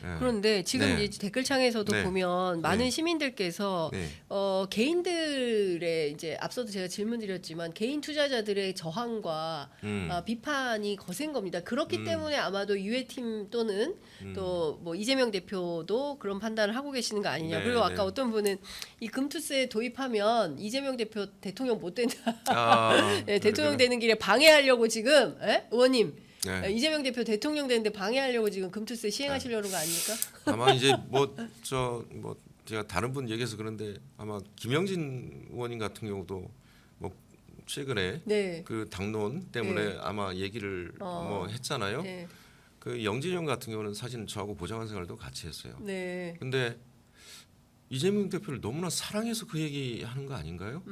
예. 그런데 지금 네. 이제 댓글창에서도 네. 보면 많은 네. 시민들께서 네. 개인들의 이제 앞서도 제가 질문드렸지만 개인 투자자들의 저항과 비판이 거센 겁니다. 그렇기 때문에 아마도 유해팀 또는 또 뭐 이재명 대표도 그런 판단을 하고 계시는 거 아니냐. 네, 그리고 아까 네. 어떤 분은 이 금투세 도입하면 이재명 대표 대통령 못 된다. 네, 대통령 그래. 되는 길에 방해하려고 지금 의원님. 네. 이재명 대표 대통령 되는데 방해하려고 지금 금투세 시행하시려는 거 아닙니까? 아마 이제 뭐 제가 다른 분 얘기해서 그런데 아마 김영진 의원님 같은 경우도 뭐 최근에 네. 그 당론 때문에 네. 아마 얘기를 뭐 했잖아요. 네. 그 영진 형 같은 경우는 사실 저하고 보좌관 생활도 같이 했어요. 네. 근데 이재명 대표를 너무나 사랑해서 그 얘기하는 거 아닌가요?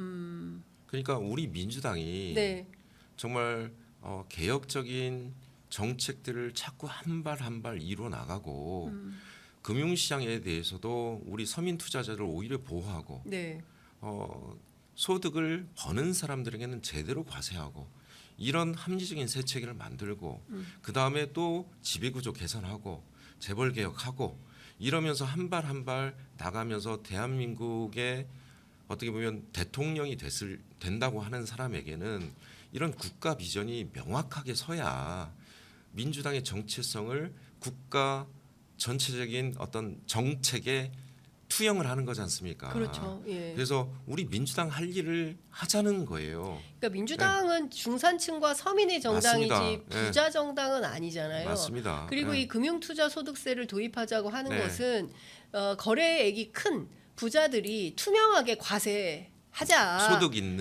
그러니까 우리 민주당이 네. 정말 개혁적인 정책들을 자꾸 한 발 한 발 이뤄 나가고 금융시장에 대해서도 우리 서민 투자자를 오히려 보호하고 네. 소득을 버는 사람들에게는 제대로 과세하고 이런 합리적인 세 체계를 만들고 그 다음에 또 지배구조 개선하고 재벌 개혁하고 이러면서 한 발 한 발 나가면서 대한민국의 어떻게 보면 대통령이 된다고 하는 사람에게는 이런 국가 비전이 명확하게 서야 민주당의 정체성을 국가 전체적인 어떤 정책에 투영을 하는 거지 않습니까? 그렇죠. 예. 그래서 우리 민주당 할 일을 하자는 거예요. 그러니까 민주당은 중산층과 서민의 정당이지 맞습니다. 부자 정당은 아니잖아요. 맞습니다. 그리고 예. 이 금융투자소득세를 도입하자고 하는 네. 것은 거래액이 큰 부자들이 투명하게 과세하자.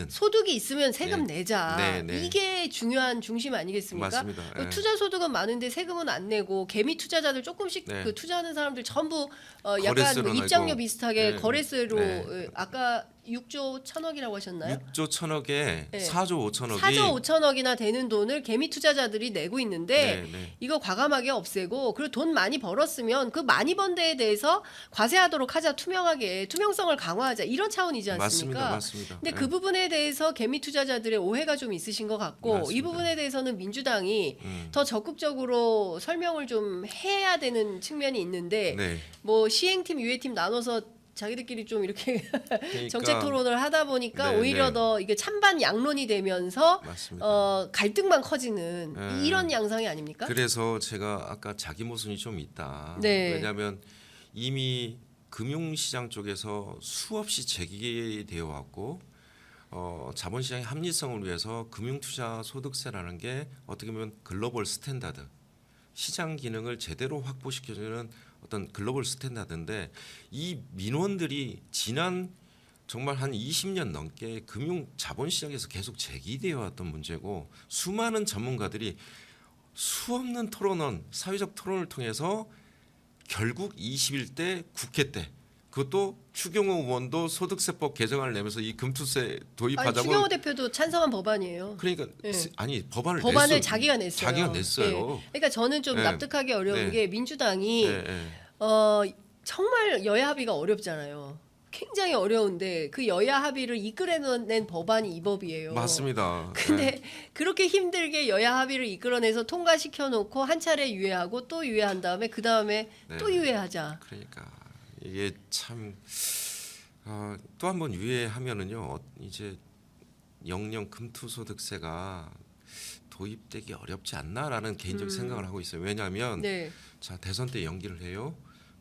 소득이 있으면 세금 네. 내자. 네, 네. 이게 중요한 중심 아니겠습니까? 맞습니다. 예. 투자 소득은 많은데 세금은 안 내고 개미 투자자들 조금씩 네. 그 투자하는 사람들 전부 약간 거래세로 뭐 입장료 내고. 비슷하게 네. 거래세로 네. 아까 6조 1천억이라고 하셨나요? 6조 1천억에 네. 4조 5천억이 4조 5천억이나 되는 돈을 개미 투자자들이 내고 있는데 네, 네. 이거 과감하게 없애고 그리고 돈 많이 벌었으면 그 많이 번 데에 대해서 과세하도록 하자. 투명하게 투명성을 강화하자. 이런 차원이지 않습니까? 맞습니다. 근데 예. 그 부분에 대해서 개미 투자자들의 오해가 좀 있으신 것 같고 이 맞습니다. 부분에 대해서는 민주당이 더 적극적으로 설명을 좀 해야 되는 측면이 있는데 네. 뭐 시행팀 유해팀 나눠서 자기들끼리 좀 이렇게 그러니까 정책 토론을 하다 보니까 네, 오히려 네. 더 이게 찬반 양론이 되면서 맞습니다. 갈등만 커지는 네. 이런 양상이 아닙니까? 그래서 제가 아까 자기 모순이 좀 있다. 네. 왜냐하면 이미 금융시장 쪽에서 수없이 제기되어 왔고 자본시장의 합리성을 위해서 금융투자 소득세라는 게 어떻게 보면 글로벌 스탠다드, 시장 기능을 제대로 확보시켜주는 어떤 글로벌 스탠다드인데 이 민원들이 지난 정말 한 20년 넘게 금융 자본시장에서 계속 제기되어 왔던 문제고 수많은 전문가들이 수없는 토론원, 사회적 토론을 통해서 결국 21대 국회 때 그것도 추경호 의원도 소득세법 개정안을 내면서 이 금투세 아니, 도입하자고 추경호 대표도 찬성한 법안이에요. 그러니까 네. 아니 법안을 자기가 냈어요. 자기가 냈어요. 네. 그러니까 저는 좀 네. 납득하기 어려운 네. 게 민주당이 네, 네. 정말 여야 합의가 어렵잖아요. 굉장히 어려운데 그 여야 합의를 이끌어낸 법안이 이 법이에요. 맞습니다. 근데 네. 그렇게 힘들게 여야 합의를 이끌어내서 통과시켜 놓고 한 차례 유예하고 또 유예한 다음에 그 다음에 네. 또 유예하자. 그러니까 이게 참 또 한 번 유예하면은요 이제 영영 금투소득세가 도입되기 어렵지 않나라는 개인적 생각을 하고 있어요. 왜냐하면 네, 자 대선 때 연기를 해요.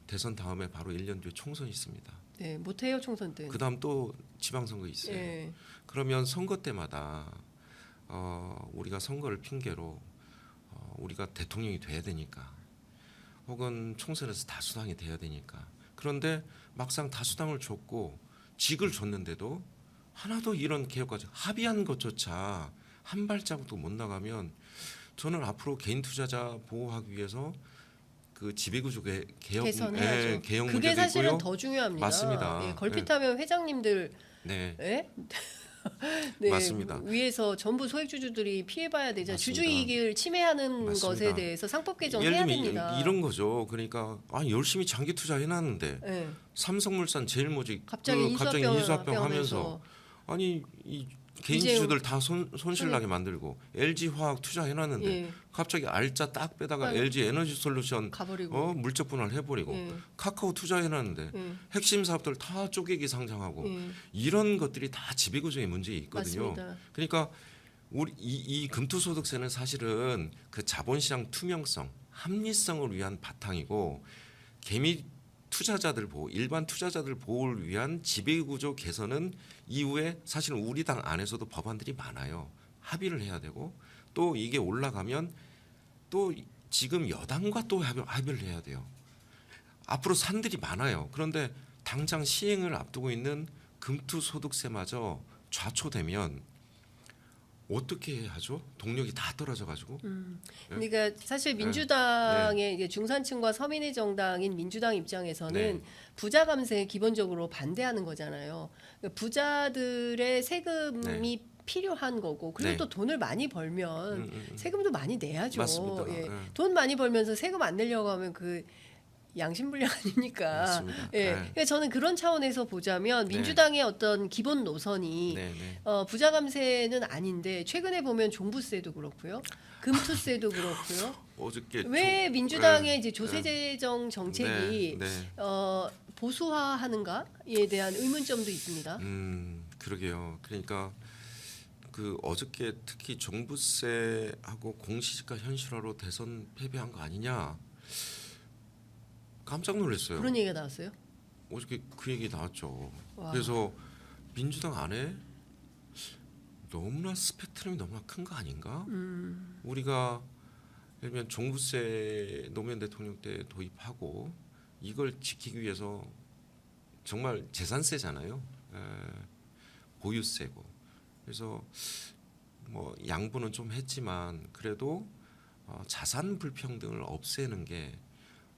대선 다음에 바로 1년 뒤에 총선이 있습니다. 네, 못해요 총선 때. 그 다음 또 지방선거 있어요. 네. 그러면 선거 때마다 우리가 선거를 핑계로 우리가 대통령이 돼야 되니까 혹은 총선에서 다수당이 돼야 되니까 그런데 막상 다수당을 줬고 직을 줬는데도 하나도 이런 개혁까지 합의한 것조차 한 발자국도 못 나가면 저는 앞으로 개인 투자자 보호하기 위해서 그 지배구조 개선해야죠. 개혁 그게 문제도 사실은 있고요. 더 중요합니다. 맞습니다. 예, 걸핏하면 회장님들 네. 예? 네, 맞습니다. 위에서 전부 소액주주들이 피해봐야 되죠. 맞습니다. 주주이익을 침해하는 맞습니다. 것에 대해서 상법 예를 개정해야 들면 됩니다. 이런 거죠. 그러니까 열심히 장기 투자해놨는데 예. 삼성물산 제일모직 갑자기 갑자기 인수합병 인수합병 하면서 아니 이 개인주주들 다 손실나게 만들고 LG 화학 투자해놨는데 예. 갑자기 알짜 딱 빼다가 아유. LG 에너지 솔루션 가버리고. 물적 분할 해버리고 예. 카카오 투자해놨는데 예. 핵심 사업들 다 쪼개기 상장하고 예. 이런 것들이 다 지배구조의 문제 있거든요. 맞습니다. 그러니까 우리 이 금투소득세는 사실은 그 자본시장 투명성, 합리성을 위한 바탕이고 개미 투자자들 보호, 일반 투자자들 보호를 위한 지배구조 개선은 이후에 사실은 우리 당 안에서도 법안들이 많아요. 합의를 해야 되고 또 이게 올라가면 또 지금 여당과 또 합의를 해야 돼요. 앞으로 산들이 많아요. 그런데 당장 시행을 앞두고 있는 금투소득세마저 좌초되면 어떻게 해야 하죠? 동력이 다 떨어져가지고. 그러니까 사실 민주당의 이제 중산층과 서민의 정당인 민주당 입장에서는 네. 부자 감세에 기본적으로 반대하는 거잖아요. 그러니까 부자들의 세금이 필요한 거고 그리고 네. 또 돈을 많이 벌면 세금도 많이 내야죠. 맞습니다. 예. 네. 돈 많이 벌면서 세금 안 내려고 하면 그 양심불량 아닙니까? 맞습니다. 예. 네. 그러니까 저는 그런 차원에서 보자면 네. 민주당의 어떤 기본 노선이 네, 네. 부자 감세는 아닌데 최근에 보면 종부세도 그렇고요, 금투세도 그렇고요. 어저께 왜 좀- 민주당의 네, 이제 조세재정 정책이 네, 네. 보수화하는가에 대한 의문점도 있습니다. 그러게요. 그러니까 그 어저께 특히 종부세하고 공시지가 현실화로 대선 패배한 거 아니냐 깜짝 놀랐어요. 그런 얘기가 나왔어요. 어저께 그 얘기 나왔죠. 와. 그래서 민주당 안에 너무나 스펙트럼이 너무나 큰 거 아닌가? 우리가 예를 들면 종부세 노무현 대통령 때 도입하고 이걸 지키기 위해서 정말 재산세잖아요. 보유세고. 그래서 뭐 양보는 좀 했지만 그래도 자산 불평등을 없애는 게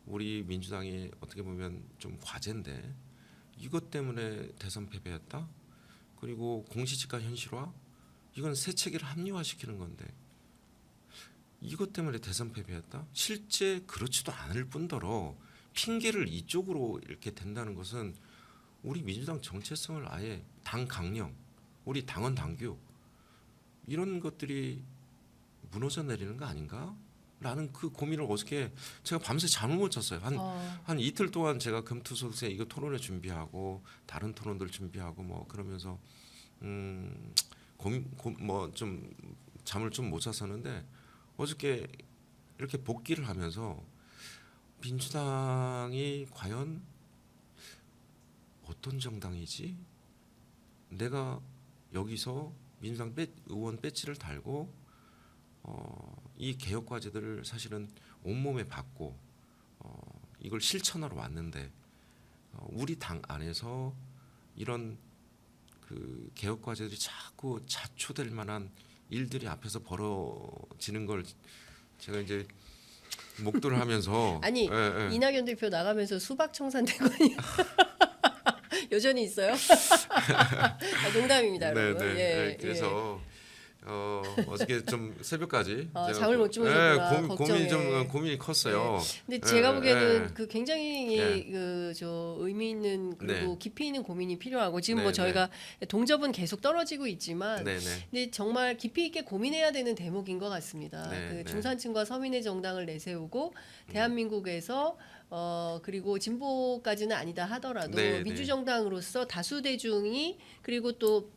우리 민주당이 어떻게 보면 좀 과제인데 이것 때문에 대선 패배했다. 그리고 공시지가 현실화 이건 새 체계를 합리화시키는 건데 이것 때문에 대선 패배했다. 실제 그렇지도 않을 뿐더러 핑계를 이쪽으로 이렇게 된다는 것은 우리 민주당 정체성을 아예 당 강령, 우리 당원 당규 이런 것들이 무너져 내리는 거 아닌가? 라는 그 고민을 어저께 제가 밤새 잠을 못 잤어요. 한 이틀 동안 제가 금투소득세 이거 토론회 준비하고 다른 토론들 준비하고 뭐 그러면서 뭐 좀 잠을 좀 못 잤었는데 어저께 이렇게 복귀를 하면서 민주당이 과연 어떤 정당이지? 내가 여기서 민주당 의원 배지를 달고 이 개혁 과제들을 사실은 온몸에 받고 이걸 실천하러 왔는데 우리 당 안에서 이런 그 개혁 과제들이 자꾸 자초될 만한 일들이 앞에서 벌어지는 걸 제가 이제 목도를 하면서 아니 이낙연 대표 나가면서 수박 청산 대권이 여전히 있어요? 농담입니다, 여러분. 네. 예, 그래서 어저께 좀 새벽까지 제가 잠을 못 주무셨구나, 걱정에. 고민이 컸어요. 근데 제가 보기에는 예. 그 굉장히 예. 저 의미 있는 그리고 네. 깊이 있는 고민이 필요하고 지금 네, 뭐 저희가 동접은 계속 떨어지고 있지만 네네. 근데 정말 깊이 있게 고민해야 되는 대목인 것 같습니다. 네, 그 네. 중산층과 서민의 정당을 내세우고 대한민국에서 그리고 진보까지는 아니다 하더라도 네, 네. 민주정당으로서 다수 대중이 그리고 또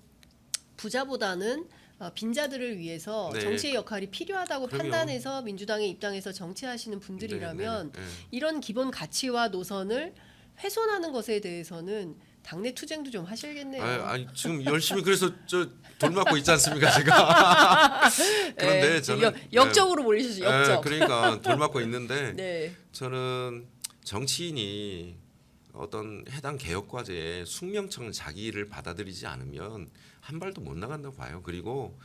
부자보다는 빈자들을 위해서 네. 정치의 역할이 필요하다고 그럼요. 판단해서 민주당의 입당에서 정치하시는 분들이라면 네, 네. 이런 기본 가치와 노선을 훼손하는 것에 대해서는 당내 투쟁도 좀 하셔야겠네요. 아니 지금 열심히 그래서 저 돌 맞고 있지 않습니까 제가. 그런데 예, 저는 역적으로 몰리셨죠. 역적. 그러니까 돌 맞고 있는데 네. 저는 정치인이 어떤 해당 개혁 과제에 숙명청 자기를 받아들이지 않으면 한 발도 못 나간다고 봐요. 그리고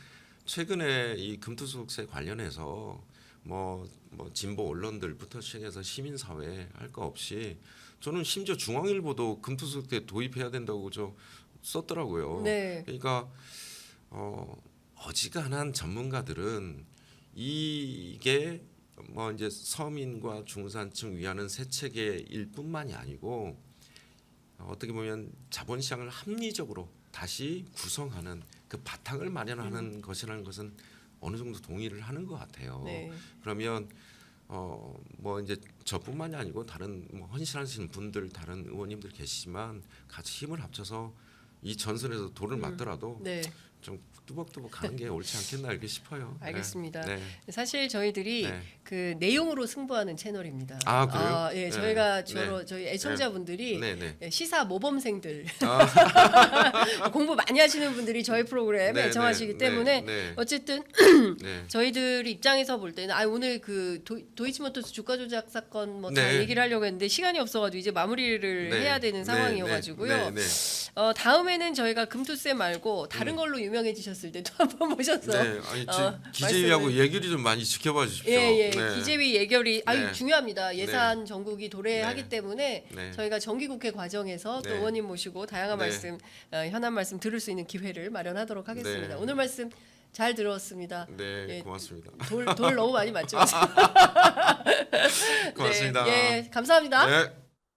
최근에 이 금투소득세 관련해서 뭐 진보 언론들부터 시작해서 시민사회 할 거 없이 저는 심지어 중앙일보도 금투소득세 도입해야 된다고 썼더라고요. 네. 그러니까 어지간한 전문가들은 이게 뭐 이제 서민과 중산층 위하는 새 체계일 뿐만이 아니고 어떻게 보면 자본시장을 합리적으로 다시 구성하는 그 바탕을 마련하는 것이라는 것은 어느 정도 동의를 하는 것 같아요. 네. 그러면 뭐 이제 저뿐만이 아니고 다른 뭐 헌신하시는 분들 다른 의원님들 계시지만 같이 힘을 합쳐서 이 전선에서 돌을 맞더라도 네. 좀 뚜벅뚜벅 가는 게 옳지 않겠나 이렇게 싶어요. 알겠습니다. 네. 사실 저희들이 네. 그 내용으로 승부하는 채널입니다. 아, 그래요? 예, 네. 저희가 네. 주로 저희 애청자분들이 네, 네. 예, 시사 모범생들 아, 공부 많이 하시는 분들이 저희 프로그램에 네, 애청하시기 네, 때문에 네. 어쨌든 네. 저희들 입장에서 볼 때는 오늘 그 도이치모터스 주가 조작 사건 뭐 다 네. 얘기를 하려고 했는데 시간이 없어가지고 이제 마무리를 네. 해야 되는 네, 상황이어가지고요. 네, 네. 다음에는 저희가 금투세 말고 다른 걸로 유명해지셨을 때 또 한번 모셔서 네, 아니 기재위하고 말씀을- 예결위 좀 많이 지켜봐 주십시오. 예, 네. 기재위 예결이 네. 중요합니다. 예산 전국이 도래하기 네. 때문에 네. 저희가 정기국회 과정에서 또 네. 의원님 모시고 다양한 네. 말씀, 현안 말씀 들을 수 있는 기회를 마련하도록 하겠습니다. 네. 오늘 말씀 잘 들었습니다. 네, 예. 고맙습니다. 돌 너무 많이 맞죠? 고맙습니다. 네, 예, 감사합니다. 네.